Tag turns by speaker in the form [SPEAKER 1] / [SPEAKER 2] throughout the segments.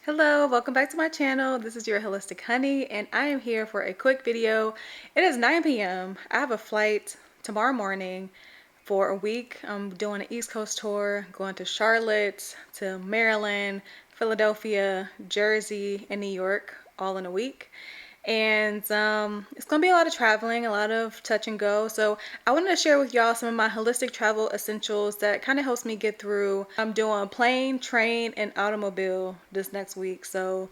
[SPEAKER 1] Hello, welcome back to my channel. This is your Holistic Honey and I am here for a quick video. It is 9 p.m. I have a flight tomorrow morning for a week. I'm doing an East Coast tour, going to Charlotte, to Maryland, Philadelphia, Jersey, and New York all in a week. And it's gonna be a lot of traveling, a lot of touch and go. So I wanted to share with y'all some of my holistic travel essentials that kind of helps me get through. I'm doing plane, train, and automobile this next week, so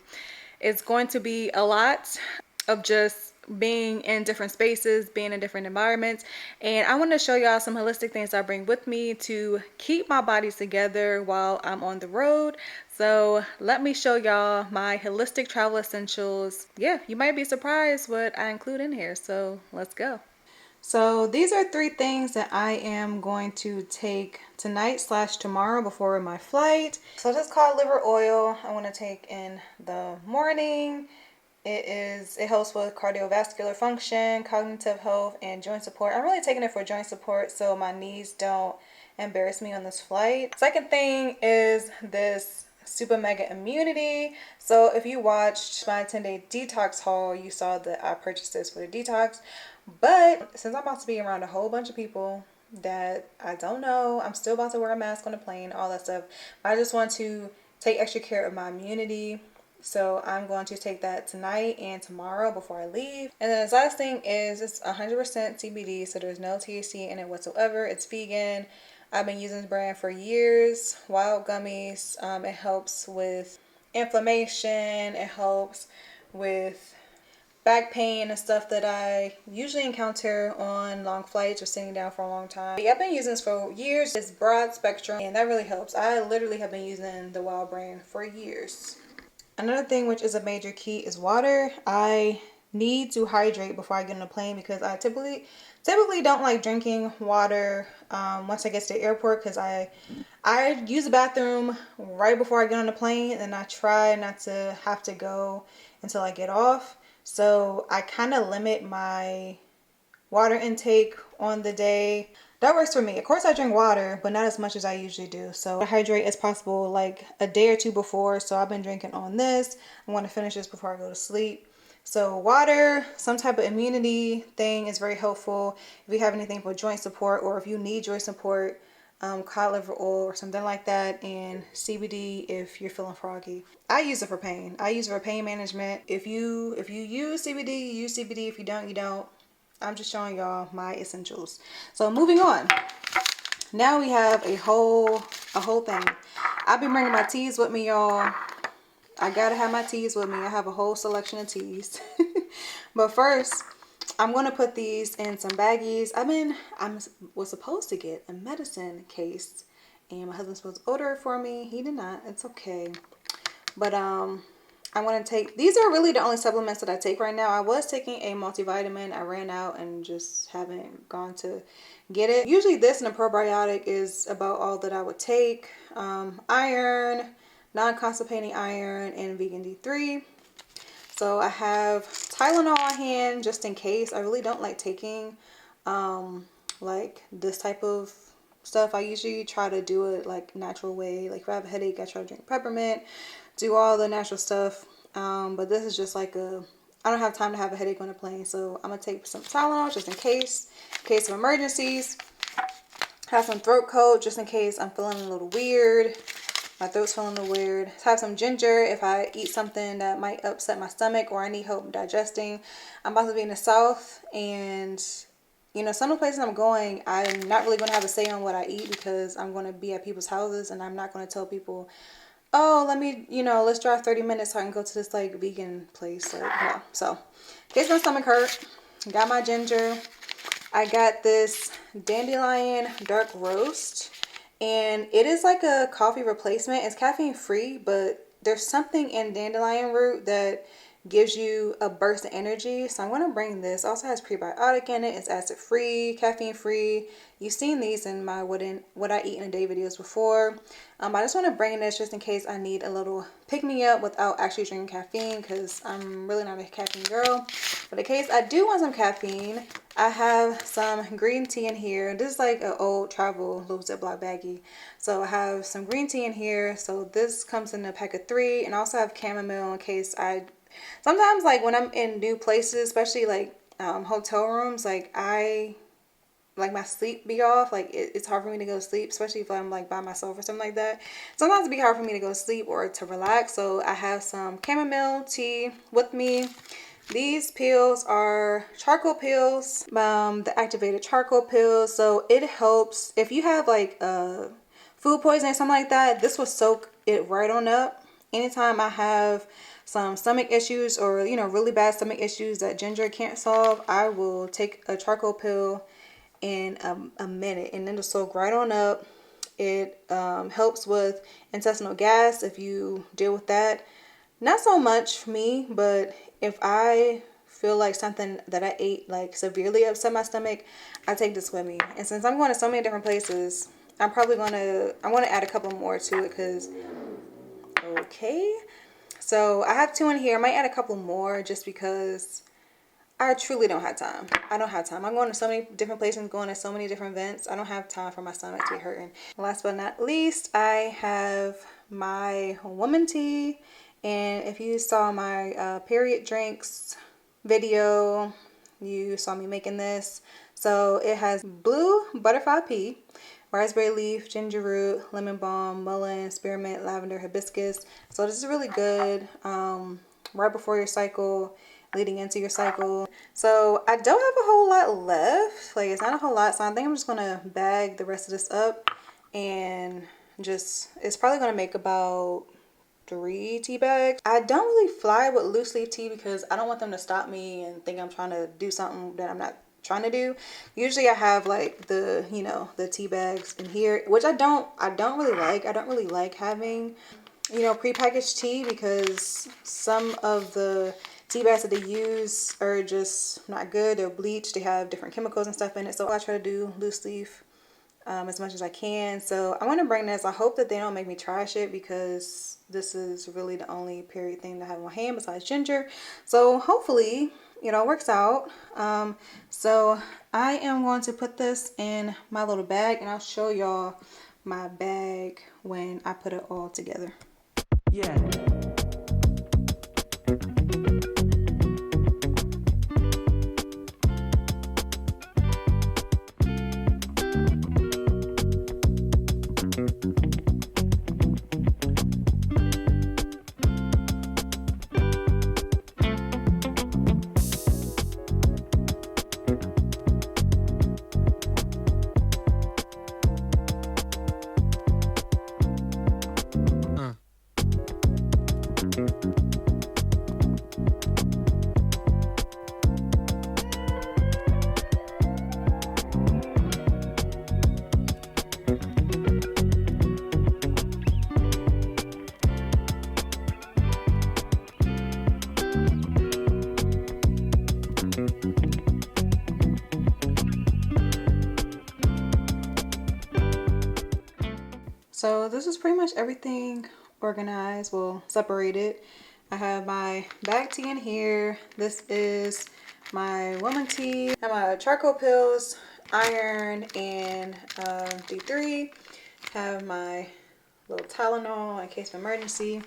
[SPEAKER 1] it's going to be a lot of just being in different spaces, being in different environments. And I want to show y'all some holistic things I bring with me to keep my body together while I'm on the road. So let me show y'all my holistic travel essentials. Yeah, you might be surprised what I include in here. So let's go. So these are 3 things that I am going to take tonight / tomorrow before my flight. So this is called liver oil. I want to take in the morning. It helps with cardiovascular function, cognitive health, and joint support. I'm really taking it for joint support so my knees don't embarrass me on this flight. Second thing is this super mega immunity. So if you watched my 10-day detox haul, you saw that I purchased this for the detox. But since I'm about to be around a whole bunch of people that I don't know, I'm still about to wear a mask on the plane, all that stuff. I just want to take extra care of my immunity. So I'm going to take that tonight and tomorrow before I leave. And then the last thing is it's 100% CBD, so there's no THC in it whatsoever. It's vegan. I've been using this brand for years. Wild gummies. It helps with inflammation. It helps with back pain and stuff that I usually encounter on long flights or sitting down for a long time. Yeah, I've been using this for years. It's broad spectrum and that really helps. I literally have been using the Wild brand for years. Another thing which is a major key is water. I need to hydrate before I get on the plane because I typically don't like drinking water once I get to the airport because I use the bathroom right before I get on the plane and I try not to have to go until I get off. So I kind of limit my water intake on the day. That works for me. Of course I drink water, but not as much as I usually do. So I hydrate as possible like a day or 2 before. So I've been drinking on this. I want to finish this before I go to sleep. So water, some type of immunity thing is very helpful. If you have anything for joint support or if you need joint support, cod liver oil or something like that, and CBD if you're feeling froggy. I use it for pain. I use it for pain management. If you use CBD, you use CBD. If you don't, you don't. I'm just showing y'all my essentials. So moving on. Now we have a whole thing. I've been bringing my teas with me, y'all. I gotta have my teas with me. I have a whole selection of teas. But first, I'm gonna put these in some baggies. I was supposed to get a medicine case, and my husband's supposed to order it for me. He did not. It's okay. But I want to take, these are really the only supplements that I take right now. I was taking a multivitamin. I ran out and just haven't gone to get it. Usually this and a probiotic is about all that I would take. Iron, non-constipating iron, and vegan D3. So I have Tylenol on hand just in case. I really don't like taking like this type of stuff. I usually try to do it like natural way. Like if I have a headache, I try to drink peppermint, do all the natural stuff. But this is just like I don't have time to have a headache on a plane. So I'm going to take some Tylenol just in case of emergencies. Have some throat coat just in case I'm feeling a little weird. My throat's feeling a little weird. Have some ginger if I eat something that might upset my stomach or I need help digesting. I'm about to be in the South, and you know, some of the places I'm going, I'm not really going to have a say on what I eat because I'm going to be at people's houses and I'm not going to tell people, oh, let's drive 30 minutes so I can go to this like vegan place. Like, no. So, in case my stomach hurt, got my ginger. I got this dandelion dark roast, and it is like a coffee replacement. It's caffeine free, but there's something in dandelion root that gives you a burst of energy. So I'm going to bring this. Also has prebiotic in it. It's acid free, caffeine free. You've seen these in my what I eat in a day videos before. I just want to bring this just in case I need a little pick me up without actually drinking caffeine, because I'm really not a caffeine girl. But in case I do want some caffeine, I have some green tea in here. This is like an old travel little Ziploc baggie. So I have some green tea in here. So this comes in a pack of 3, and I also have chamomile in case sometimes like when I'm in new places, especially like hotel rooms, like my sleep be off. Like it's hard for me to go to sleep, especially if I'm like by myself or something like that. Sometimes it'd be hard for me to go to sleep or to relax. So I have some chamomile tea with me. These pills are charcoal pills, the activated charcoal pills. So it helps if you have like food poisoning or something like that. This will soak it right on up. Anytime I have some stomach issues or really bad stomach issues that ginger can't solve, I will take a charcoal pill in a minute, and then it'll soak right on up. It helps with intestinal gas if you deal with that. Not so much for me, but if I feel like something that I ate like severely upset my stomach, I take this with me. And since I'm going to so many different places, I want to add a couple more to it because okay. So I have 2 in here. I might add a couple more just because I truly don't have time. I don't have time. I'm going to so many different places, going to so many different events. I don't have time for my stomach to be hurting. Last but not least, I have my woman tea. And if you saw my period drinks video, you saw me making this. So it has blue butterfly pea, raspberry leaf, ginger root, lemon balm, mullein, spearmint, lavender, hibiscus. So this is really good right before your cycle, leading into your cycle. So I don't have a whole lot left. Like it's not a whole lot. So I think I'm just going to bag the rest of this up and it's probably going to make about 3 tea bags. I don't really fly with loose leaf tea because I don't want them to stop me and think I'm trying to do something that I'm not trying to do. Usually I have like the tea bags in here, which I don't really like. I don't really like having prepackaged tea because some of the tea bags that they use are just not good. They're bleached. They have different chemicals and stuff in it. So I try to do loose leaf as much as I can. So I want to bring this. I hope that they don't make me trash it because this is really the only period thing that I have in my hand besides ginger. So hopefully it works out. So I am going to put this in my little bag and I'll show y'all my bag when I put it all together. Yeah. So this is pretty much everything organized, well, separated. I have my bag tea in here. This is my woman tea. I have my charcoal pills, iron, and D3. I have my little Tylenol in case of emergency.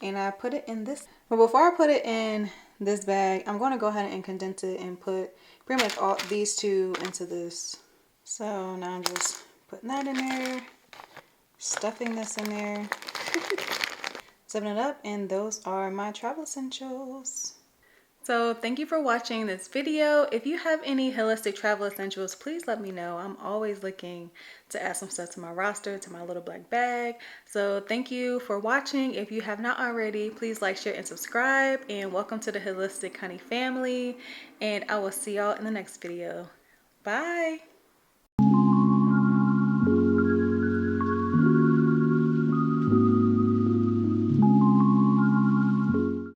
[SPEAKER 1] And I put it in this. But before I put it in this bag, I'm going to go ahead and condense it and put pretty much all these 2 into this. So now I'm just putting that in there. Stuffing this in there, zipping it up, and those are my travel essentials. So thank you for watching this video. If you have any holistic travel essentials, please let me know. I'm always looking to add some stuff to my roster, to my little black bag. So thank you for watching. If you have not already, please like, share, and subscribe. And welcome to the Holistic Honey family. And I will see y'all in the next video. Bye.